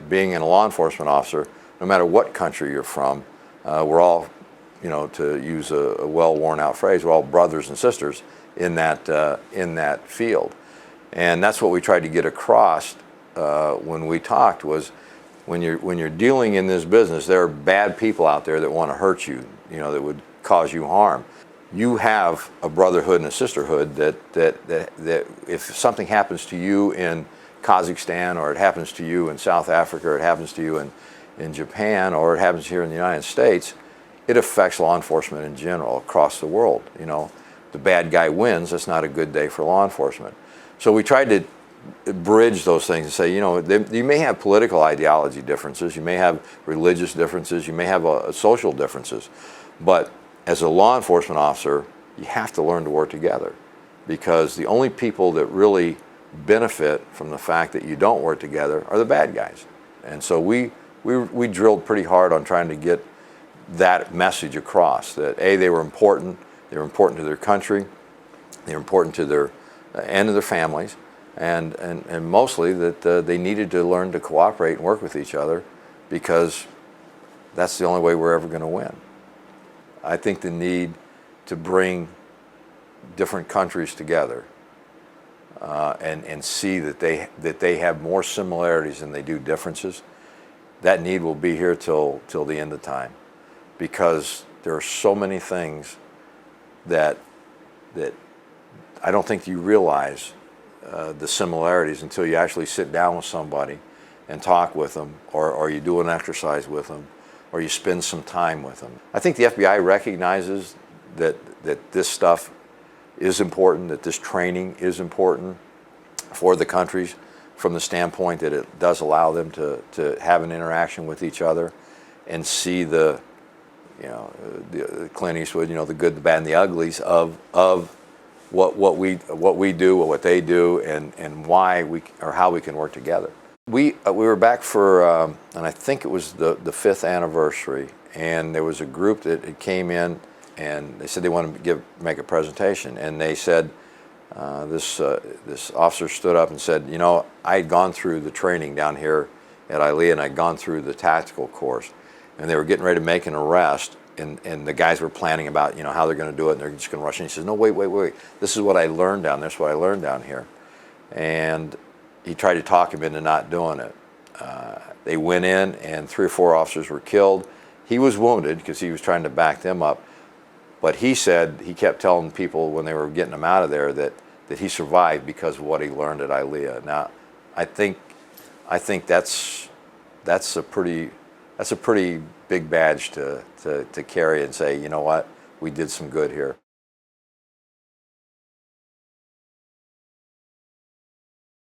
being a law enforcement officer, no matter what country you're from, we're all, to use a well-worn out phrase, we're all brothers and sisters in that field. And that's what we tried to get across when we talked, was when you're dealing in this business, there are bad people out there that want to hurt you, that would cause you harm. You have a brotherhood and a sisterhood that if something happens to you in Kazakhstan, or it happens to you in South Africa, or it happens to you in Japan, or it happens here in the United States, it affects law enforcement in general across the world. The bad guy wins, that's not a good day for law enforcement. So we tried to bridge those things and say, you may have political ideology differences, you may have religious differences, you may have social differences, but as a law enforcement officer, you have to learn to work together, because the only people that really benefit from the fact that you don't work together are the bad guys. And so we drilled pretty hard on trying to get that message across, that they were important to their country, they were important to their and to their families, and mostly that they needed to learn to cooperate and work with each other, because that's the only way we're ever going to win. I think the need to bring different countries together and see that they have more similarities than they do differences, that need will be here till the end of time, because there are so many things that I don't think you realize the similarities until you actually sit down with somebody and talk with them, or you do an exercise with them, or you spend some time with them. I think the FBI recognizes that this stuff is important, that this training is important for the countries, from the standpoint that it does allow them to have an interaction with each other and see the Clint Eastwood, the good, the bad, and the uglies of what we do, what they do, and why or how we can work together. We were back for, and I think it was the 5th anniversary, and there was a group that came in, and they said they wanted to make a presentation, and they said, this officer stood up and said, I had gone through the training down here at ILEA, and I'd gone through the tactical course, and they were getting ready to make an arrest, and the guys were planning about how they're going to do it, and they're just going to rush in. He says, no, wait, this is what I learned down there, this is what I learned down here. And he tried to talk him into not doing it. They went in, and 3 or 4 officers were killed. He was wounded because he was trying to back them up, but he said he kept telling people when they were getting him out of there that he survived because of what he learned at ILEA. Now, I think that's a pretty big badge to carry and say, you know what, we did some good here.